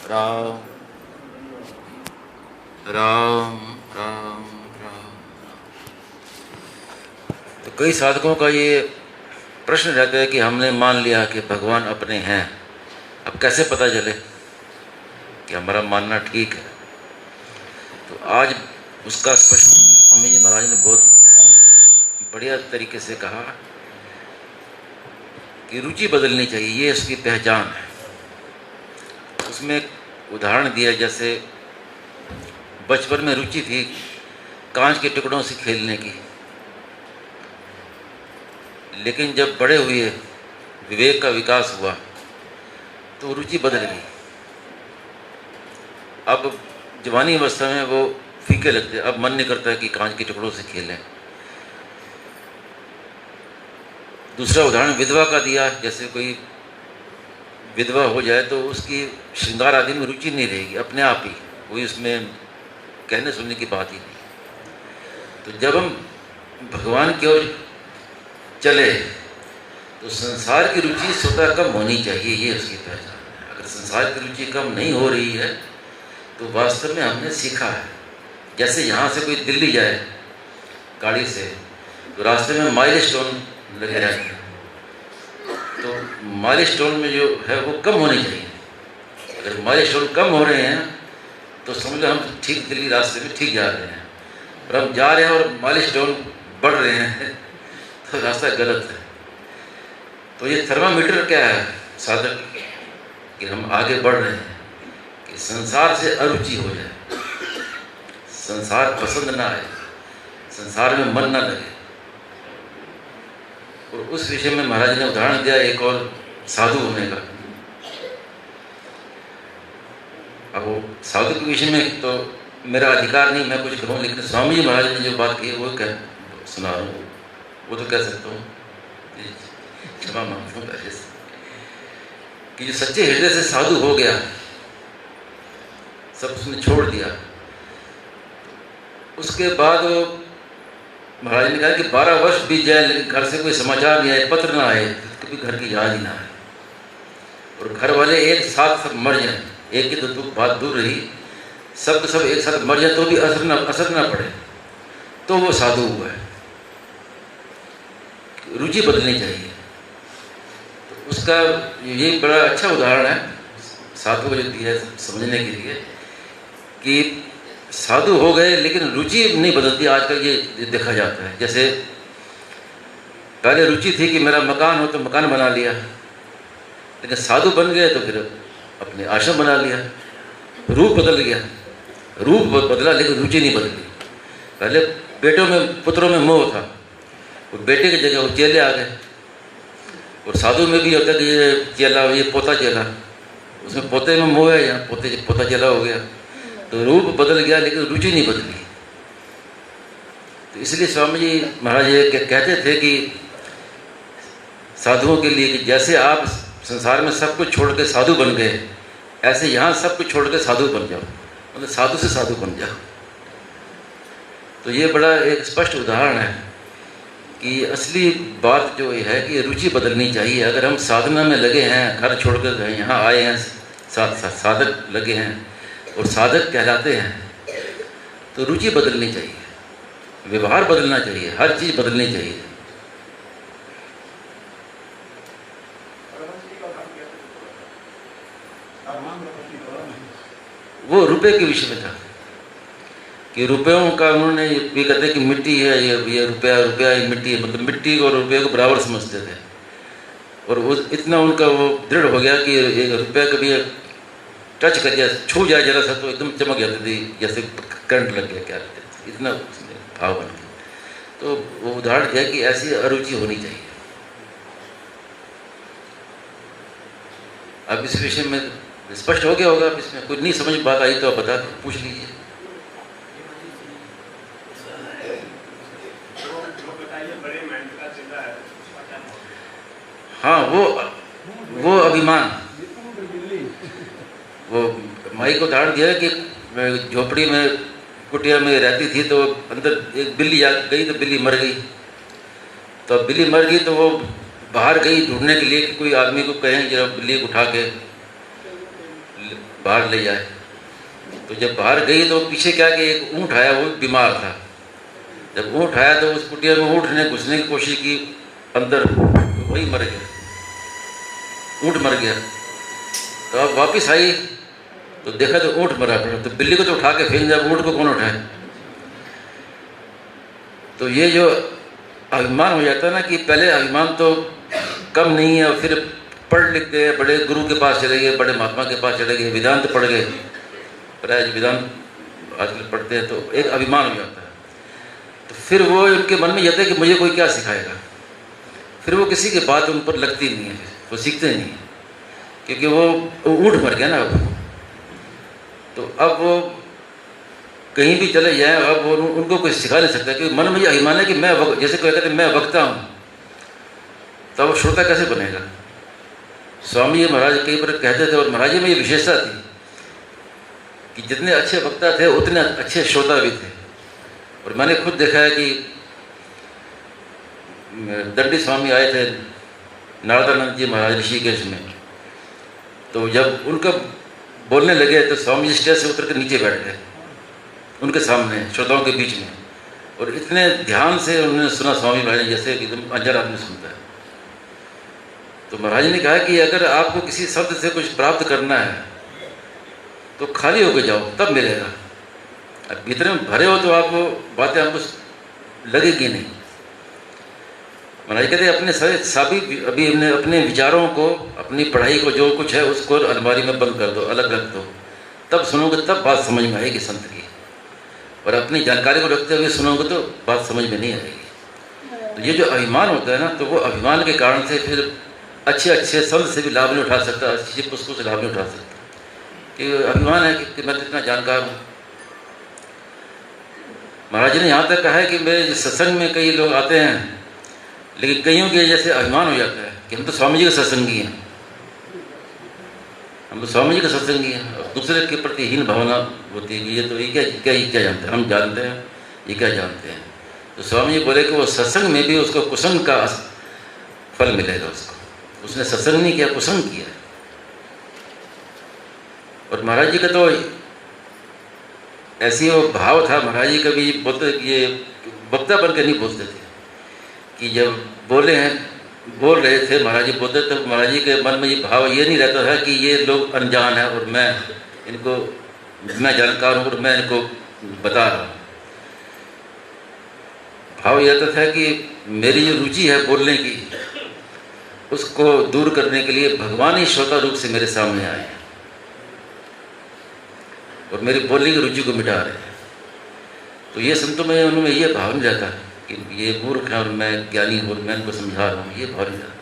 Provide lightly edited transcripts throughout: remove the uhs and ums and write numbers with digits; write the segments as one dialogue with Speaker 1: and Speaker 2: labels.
Speaker 1: राम राम राम राम। तो कई साधकों का ये प्रश्न रहता है कि हमने मान लिया कि भगवान अपने हैं, अब कैसे पता चले कि हमारा मानना ठीक है। तो आज उसका स्पष्ट स्वामी जी महाराज ने बहुत बढ़िया तरीके से कहा कि रुचि बदलनी चाहिए, ये उसकी पहचान है। उसमें एक उदाहरण दिया, जैसे बचपन में रुचि थी कांच के टुकड़ों से खेलने की, लेकिन जब बड़े हुए, विवेक का विकास हुआ, तो रुचि बदल गई। अब जवानी अवस्था में वो फीके लगते, अब मन नहीं करता है कि कांच के टुकड़ों से खेलें। दूसरा उदाहरण विधवा का दिया, जैसे कोई विधवा हो जाए तो उसकी श्रृंगार आदि में रुचि नहीं रहेगी, अपने आप ही कोई उसमें कहने सुनने की बात ही नहीं। तो जब हम भगवान की ओर चले तो संसार की रुचि स्वतः कम होनी चाहिए, ये उसकी पहचान है। अगर संसार की रुचि कम नहीं हो रही है तो वास्तव में हमने सीखा है। जैसे यहाँ से कोई दिल्ली जाए गाड़ी से, तो रास्ते में माइलस्टोन लगे रहते हैं, तो माइलस्टोन में जो है वो कम होनी चाहिए। अगर माइलस्टोन कम हो रहे हैं तो समझ लो हम ठीक दिल्ली रास्ते में ठीक जा रहे हैं, और हम जा रहे हैं और माइलस्टोन बढ़ रहे हैं तो रास्ता गलत है। तो ये थर्मामीटर क्या है साधक कि हम आगे बढ़ रहे हैं, कि संसार से अरुचि हो जाए, संसार पसंद ना आए, संसार में मन ना लगे। और उस विषय में महाराज ने उदाहरण दिया एक और साधु होने का। अब वो साधु के विषय में तो मेरा अधिकार नहीं मैं कुछ कहूँ, लेकिन स्वामी जी महाराज ने जो बात की वो क्या सुना रहा हूँ, वो तो कह सकता हूँ, क्षमा मांगता हूँ पहले से, कि जो सच्चे हृदय से साधु हो गया, सब उसने छोड़ दिया, उसके बाद महाराज ने कहा कि 12 वर्ष बीत जाए लेकिन घर से कोई समाचार नहीं आए, पत्र ना आए, कभी घर की याद ही ना आए, और घर वाले एक साथ सब मर जाए, एक की तो बात दूर रही, सब एक साथ मर जाए तो भी असर ना पड़े, तो वो साधु हुआ है। रुचि बदलनी चाहिए। तो उसका ये बड़ा अच्छा उदाहरण है साधु को जो दिया है समझने के लिए, कि साधु हो गए लेकिन रुचि नहीं बदलती। आजकल ये देखा जाता है, जैसे पहले रुचि थी कि मेरा मकान हो तो मकान बना लिया, लेकिन साधु बन गए तो फिर अपने आश्रम बना लिया, रूप बदल गया, रूप बदला लेकिन रुचि नहीं बदली। पहले बेटों में पुत्रों में मोह था, वो बेटे की जगह वो चेले आ गए, और साधु में भी होता है कि ये चेला, ये पोता चेला, उसमें पोते में मोह है, यहाँ पोता चेला हो गया, तो रूप बदल गया लेकिन रुचि नहीं बदली। तो इसलिए स्वामी जी महाराज ये कहते थे कि साधुओं के लिए कि जैसे आप संसार में सब कुछ छोड़ के साधु बन गए, ऐसे यहाँ सब कुछ छोड़ के साधु बन जाओ, मतलब साधु से साधु बन जाओ। तो ये बड़ा एक स्पष्ट उदाहरण है कि असली बात जो है कि रुचि बदलनी चाहिए। अगर हम साधना में लगे हैं, घर छोड़कर यहाँ आए हैं, साधक लगे हैं और साधक कहलाते हैं, तो रुचि बदलनी चाहिए, व्यवहार बदलना चाहिए, हर चीज़ बदलनी चाहिए। वो रुपए के विषय में था कि रुपयों का उन्होंने ये कहते कि मिट्टी है, ये रुपया ये मिट्टी है, मतलब मिट्टी और रुपये को बराबर समझते थे, और वो इतना उनका वो दृढ़ हो गया कि एक रुपया कभी टच कर दिया, छू जाए जरा सा तो एकदम चमक जाती थी, जैसे करंट लग गया, क्या कहते हैं, इतना उसमें भाव बन गया। तो वो उदाहरण दिया कि ऐसी अरुचि होनी चाहिए। अब इस विषय में स्पष्ट हो गया होगा, अब इसमें कुछ नहीं समझ बात आई तो आप बता पूछ लीजिए। हाँ, वो अभिमान, वो माई को उदाहरण दिया कि झोपड़ी में कुटिया में रहती थी, तो अंदर एक बिल्ली आ गई तो बिल्ली मर गई, तो बिल्ली मर गई तो वो बाहर गई ढूंढने के लिए कि कोई आदमी को कहें जरा बिल्ली को उठा के बाहर ले जाए। तो जब बाहर गई तो पीछे क्या कि एक ऊँट आया, वो बीमार था। जब ऊँट आया तो उस कुटिया में ऊँट ने घुसने की कोशिश की अंदर, तो वही मर गया, ऊँट मर गया। तो अब वापस आई तो देखा तो ऊँट मरा पड़ा। तो बिल्ली को तो उठा के फेंक दिया, ऊँट को कौन उठाए। तो ये जो अभिमान हो जाता है ना, कि पहले अभिमान तो कम नहीं है, और फिर पढ़ लिख गए, बड़े गुरु के पास चले गए, बड़े महात्मा के पास चले गए, वेदांत पढ़ गए, प्राय वेदांत आजकल पढ़ते हैं, तो एक अभिमान हो जाता है। तो फिर वो उनके मन में जाता है कि मुझे कोई क्या सिखाएगा। फिर वो किसी की बात उन पर लगती नहीं है, वो सीखते नहीं है, क्योंकि वो ऊँट मर गया ना अब। तो अब वो कहीं भी चले जाए, अब वो उनको कोई सिखा नहीं सकता, क्योंकि मन में ये अभिमान है कि मैं, जैसे कोई कहते हैं मैं वक्ता हूँ, तब वो श्रोता कैसे बनेगा। स्वामी जी महाराज कई बार कहते थे, और महाराज जी में ये विशेषता थी कि जितने अच्छे वक्ता थे उतने अच्छे श्रोता भी थे। और मैंने खुद देखा है कि दंडी स्वामी आए थे नारदानंद जी महाराज ऋषिकेश में, तो जब उनका बोलने लगे तो स्वामी जी स्टेज से उतर कर नीचे बैठ गए उनके सामने, श्रोताओं के बीच में, और इतने ध्यान से उन्होंने सुना स्वामी महाराज ने, जैसे एकदम अंजर आदमी सुनता है। तो महाराज ने कहा कि अगर आपको किसी शब्द से कुछ प्राप्त करना है तो खाली होकर जाओ, तब मिलेगा। अब भीतर में भरे हो तो आपको बातें आपको लगेगी नहीं। महाराज कहते अपने सभी अभी अपने विचारों को, अपनी पढ़ाई को, जो कुछ है उसको अलमारी में बंद कर दो, अलग रख दो, तब सुनोगे, तब बात समझ में आएगी संत की। और अपनी जानकारी को रखते हुए सुनोगे तो बात समझ में नहीं आएगी। तो ये जो अभिमान होता है ना, तो वो अभिमान के कारण से फिर अच्छे अच्छे संत से भी लाभ नहीं उठा सकता, अच्छी पुस्तकों से लाभ नहीं उठा सकता, कि अभिमान है कि मैं कितना जानकार हूँ। महाराज जी ने यहाँ तक कहा है कि मेरे सत्संग में कई लोग आते हैं, लेकिन कईयों के जैसे अभिमान हो जाता है कि हम तो स्वामी जी के सत्संगी हैं, हम तो स्वामी जी के सत्संगी हैं, और दूसरे के प्रति हीन भावना होती है कि ये तो ये क्या जानते हैं, हम जानते हैं, ये क्या जानते हैं। तो स्वामी जी बोले कि वो सत्संग में भी उसको कुसंग का फल मिलेगा उसको, उसने सत्संग नहीं किया, कुसंग किया। और महाराज जी का तो ऐसी वो भाव था, महाराज जी कभी बोलते, ये वक्ता बन के नहीं बोलते थे, कि जब बोल रहे थे महाराज जी बोलते, तो महाराज जी के मन में ये भाव ये नहीं रहता था कि ये लोग अनजान है और मैं जानकार हूँ और मैं इनको बता रहा हूँ। भाव ये रहता था कि मेरी जो रुचि है बोलने की, उसको दूर करने के लिए भगवान ही श्रोता रूप से मेरे सामने आए हैं और मेरी बोलने की रुचि को मिटा रहे हैं। तो ये संतों में उनमें ये भाव नहीं रहता कि ये मूर्ख है और मैं ज्ञानी हूँ और मैं इनको समझा रहा हूँ, ये भाव नहीं रहता।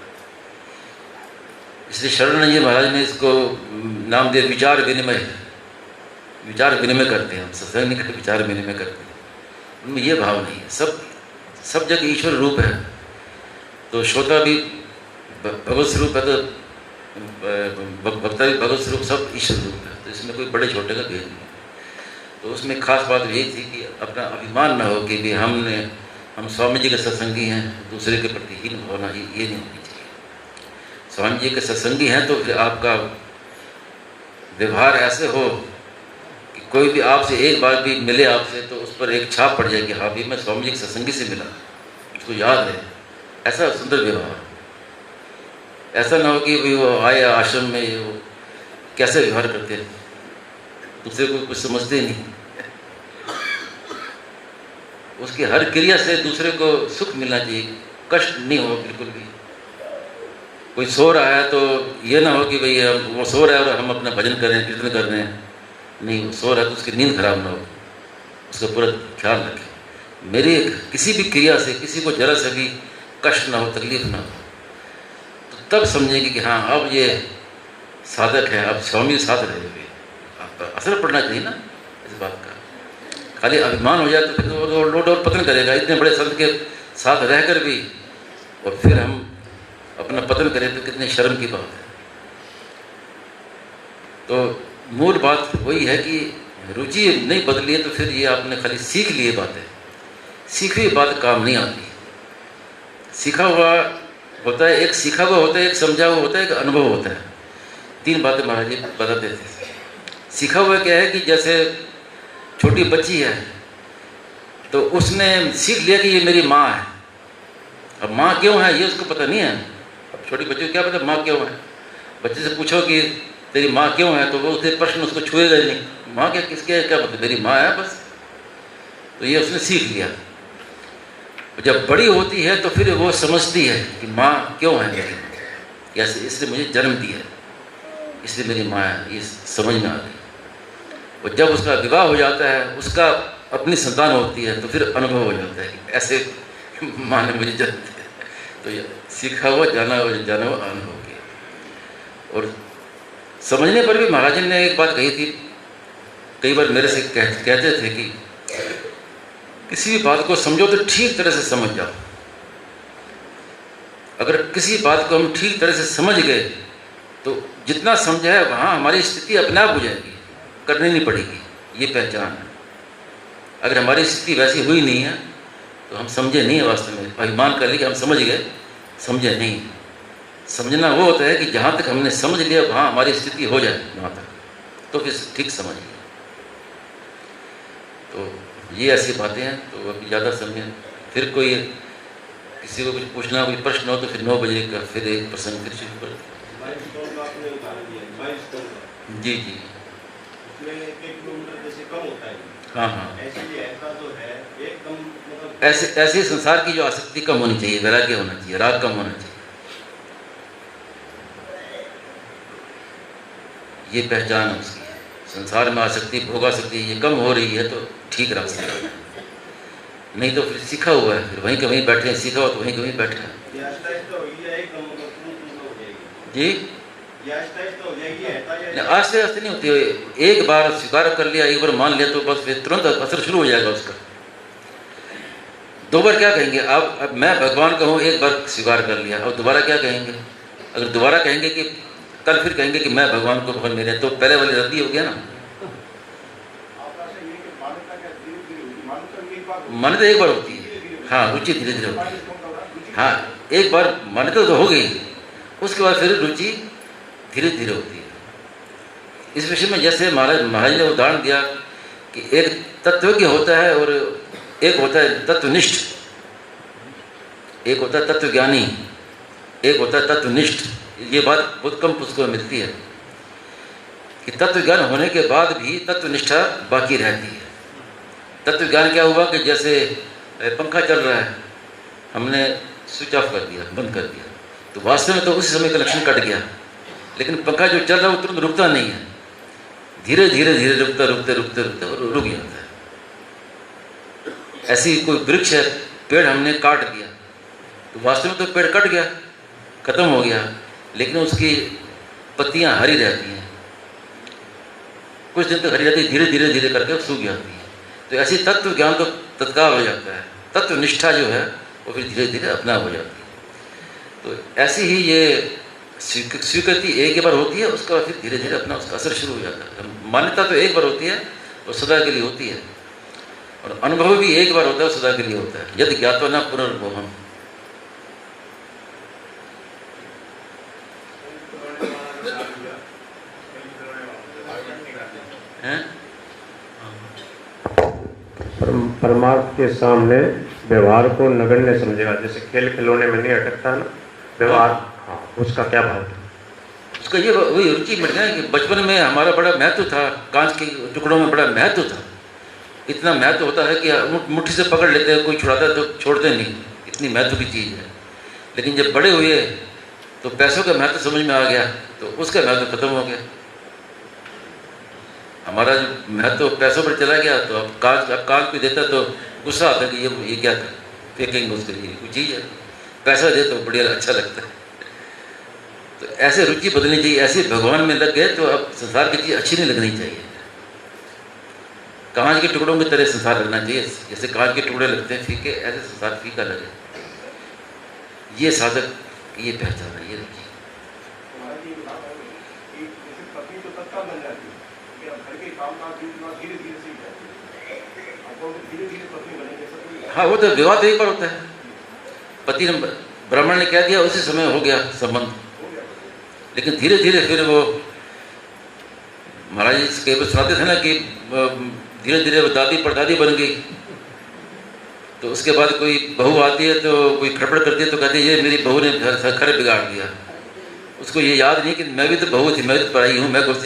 Speaker 1: इसलिए शरण जी महाराज ने इसको नाम दिया विचार विनिमय। विचार विनिमय करते हैं हम, सत्संग नहीं करते, विचार विनिमय करते हैं। उनमें ये भाव नहीं है। सब जगह ईश्वर रूप है, तो श्रोता भी भगवत स्वरूप है, तो वक्ता भी भगवत स्वरूप, सब ईश्वर रूप है। तो इसमें कोई बड़े छोटे का भेद नहीं। तो उसमें खास बात यही थी कि अपना अभिमान ना हो कि भी हम स्वामी जी के सत्संगी हैं, दूसरे के प्रति हीन भावना ये नहीं होनी चाहिए। स्वामी जी के सत्संगी हैं तो फिर आपका व्यवहार ऐसे हो कि कोई भी आपसे एक बार भी मिले आपसे तो उस पर एक छाप पड़ जाएगी, हाँ भी मैं स्वामी जी के सत्संगी से मिला, उसको याद है। ऐसा सुंदर व्यवहार, ऐसा ना हो कि भाई वो आए आश्रम में वो कैसे व्यवहार करते हैं, दूसरे को कुछ समझते नहीं, उसकी हर क्रिया से दूसरे को सुख मिलना चाहिए, कष्ट नहीं हो बिल्कुल भी। कोई सो रहा है तो ये ना हो कि भाई वो सो रहा है और हम अपना भजन कर रहे हैं, कीर्तन कर रहे हैं, नहीं, वो सो रहा है तो उसकी नींद खराब ना हो, उसका पूरा ख्याल रखें। मेरी किसी भी क्रिया से किसी को जरा से भी कष्ट ना हो, तकलीफ ना हो, तो तब समझेंगे कि हाँ अब ये साधक है, अब स्वामी साथ रहे हुए, आपका असर पड़ना चाहिए ना इस बात का। खाली अभिमान हो जाए तो फिर वो लोड और पतन करेगा। इतने बड़े संत के साथ रहकर भी और फिर हम अपना पतन करें तो कितने शर्म की बात है। तो मूल बात वही है कि रुचि नहीं बदली है तो फिर ये आपने खाली सीख लिए बातें, सीखी हुई बात काम नहीं आती। सीखा हुआ होता है, एक सीखा हुआ होता है, एक समझा हुआ होता है, एक अनुभव होता है। तीन बातें महाराज जी बताते थे। सीखा हुआ क्या है कि जैसे छोटी बच्ची है तो उसने सीख लिया कि ये मेरी माँ है। अब माँ क्यों है ये उसको पता नहीं है। अब छोटी बच्ची को क्या पता माँ क्यों है। बच्चे से पूछो कि तेरी माँ क्यों है तो वो उसके प्रश्न उसको छुएगा ही नहीं। माँ क्या किसके क्या पता, मेरी माँ है बस। तो ये उसने सीख लिया। जब बड़ी होती है तो फिर वो समझती है कि माँ क्यों है मेरी, कैसे इसने मुझे जन्म दिया, इसलिए मेरी माँ है, ये समझ में आ गई। और जब उसका विवाह हो जाता है, उसका अपनी संतान होती है, तो फिर अनुभव हो जाता है कि ऐसे माँ ने मुझे जन्म दिया। तो ये सीखा हुआ जाना हुआ अनुभव किया। और समझने पर भी महाराज जी ने एक बात कही थी, कई बार मेरे से कहते थे कि किसी भी बात को समझो तो ठीक तरह से समझ जाओ। अगर किसी बात को हम ठीक तरह से समझ गए तो जितना समझा है वहाँ हमारी स्थिति अपने आप हो जाएगी, करनी नहीं पड़ेगी। ये पहचान है। अगर हमारी स्थिति वैसी हुई नहीं है तो हम समझे नहीं है वास्तव में। अभिमान कर लिए कि हम समझ गए, समझे नहीं। समझना वो होता है कि जहाँ तक हमने समझ लिया वहाँ हमारी स्थिति हो जाए, वहाँ तक तो फिर ठीक समझ लिया। तो ये ऐसी बातें हैं। तो अभी ज़्यादा समय फिर कोई किसी को कुछ पूछना, कोई प्रश्न हो तो फिर 9 बजे का फिर एक प्रसंग फिर शुरू कर। जी जी हाँ हाँ, ऐसे संसार की जो आसक्ति कम होनी चाहिए, वैराग्य होना चाहिए, राग कम होना चाहिए। ये पहचान है उसकी। संसार में आसक्ति, भोगासक्ति ये कम हो रही है तो ठीक रास्ता है। नहीं तो फिर सीखा हुआ है, फिर वहीं कहीं बैठे हैं, सीखा हुआ तो वहीं कहीं बैठे हैं। जी आस्ते आस्ते नहीं होती है। एक बार स्वीकार कर लिया, एक बार मान लिया तो बस फिर तुरंत असर शुरू हो जाएगा उसका। 2 बार क्या कहेंगे आप? अब मैं भगवान कहूँ, एक बार स्वीकार कर लिया, और दोबारा क्या कहेंगे? अगर दोबारा कहेंगे कि कल फिर कहेंगे कि मैं भगवान को भगवान मेरे, तो पहले वाली रद्दी हो गया ना। मान्यता एक बार होती है, हाँ, रुचि धीरे धीरे होती है। हाँ, एक बार मान्यता तो हो गई, उसके बाद फिर रुचि धीरे धीरे होती है। इस विषय में जैसे महाराज ने उदाहरण दिया कि एक तत्वज्ञ होता है और एक होता है तत्वनिष्ठ, एक होता है तत्वज्ञानी, एक होता है तत्वनिष्ठ। ये बात बहुत कम पुस्तकों में मिलती है कि तत्वज्ञान होने के बाद भी तत्वनिष्ठा बाकी रहती है। तत्वज्ञान क्या हुआ कि जैसे पंखा चल रहा है, हमने स्विच ऑफ कर दिया, बंद कर दिया, तो वास्तव में तो उसी समय कनेक्शन कट गया, लेकिन पंखा जो चल रहा है वो तुरंत रुकता नहीं है, धीरे धीरे धीरे रुकता रुकते रुकते रुकते रुक जाता है। ऐसी कोई वृक्ष है, पेड़ हमने काट दिया तो वास्तव में तो पेड़ कट गया, खत्म हो गया, लेकिन उसकी पत्तियां हरी रहती हैं, कुछ दिन तक हरी रहती है, धीरे धीरे धीरे करके सूख जाती है। तो ऐसी तत्व ज्ञान तो तत्काल हो जाता है, तत्व निष्ठा जो है वो फिर धीरे धीरे अपना हो जाती है। तो ऐसी ही ये स्वीकृति एक बार होती है, उसका फिर धीरे धीरे अपना उसका असर शुरू हो जाता है। मान्यता तो एक बार होती है और सदा के लिए होती है, और अनुभव भी एक बार होता है और सदा के लिए होता है। यदि ज्ञातो न पुनर्भवम्।
Speaker 2: परमार्थ के सामने व्यवहार को नगण्य समझेगा, जैसे खेल खिलौने में नहीं अटकता ना व्यवहार, हाँ, उसका क्या भाव है?
Speaker 1: उसका ये वही रुचि मिल गया कि बचपन में हमारा बड़ा महत्व था, कांच के टुकड़ों में बड़ा महत्व था। इतना महत्व होता है कि मुट्ठी से पकड़ लेते हैं, कोई छुड़ाता है तो छोड़ते नहीं, इतनी महत्व की चीज़ है। लेकिन जब बड़े हुए तो पैसों का महत्व समझ में आ गया, तो उसका महत्व खत्म हो गया। हमारा जो महत्व पैसों पर चला गया, तो अब कांच भी देता तो गुस्सा आता है कि ये क्या फेंकेंगे उसके लिए, कोई चीज़ है, पैसा दे तो बढ़िया अच्छा लगता है। तो ऐसे रुचि बदलनी चाहिए। ऐसे भगवान में लग गए तो अब संसार की चीज़ अच्छी नहीं लगनी चाहिए। कांच के टुकड़ों की तरह संसार लगना चाहिए, जैसे कांच के टुकड़े लगते हैं फीके, ऐसे संसार फीका लगे। ये साधक ये पहचान है, ये रुचि। हाँ, वो तो विवाह तो एक बार होता है। पति ने, ब्राह्मण ने कह दिया, उसी समय हो गया संबंध, लेकिन धीरे धीरे फिर वो महाराज जी कई बार सुनाते थे ना कि धीरे धीरे वो दादी परदादी बन गई, तो उसके बाद कोई बहू आती है तो कोई खड़बड़ करती है तो कहती है ये मेरी बहू ने घर बिगाड़ दिया। उसको ये याद नहीं कि मैं भी तो बहू थी, मैं भी तो पढ़ाई हूँ, मैं कुछ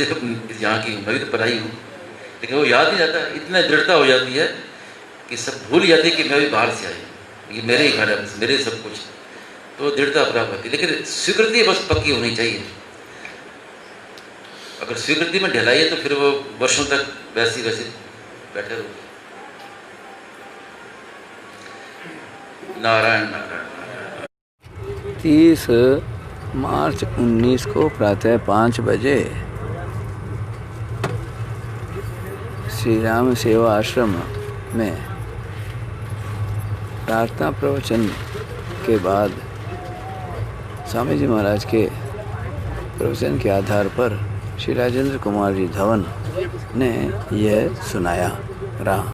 Speaker 1: यहाँ की हूँ, मैं भी तो पढ़ाई हूँ, लेकिन वो याद नहीं रहता। इतना दृढ़ता हो जाती है कि सब भूल जाती है कि मैं भी बाहर से आई हूँ, ये मेरे ही घर है, मेरे सब कुछ, तो दृढ़ता प्राप्त होती है। लेकिन स्वीकृति बस पक्की होनी चाहिए। अगर स्वीकृति में ढलाई है तो फिर वो वर्षों तक वैसे बैठे रहो। नारायण नारायण।
Speaker 3: 30 मार्च 19 को प्रातः 5 बजे श्री राम सेवा आश्रम में प्रार्थना प्रवचन के बाद स्वामी जी महाराज के प्रवचन के आधार पर श्री राजेंद्र कुमार जी धवन ने यह सुनाया रहा।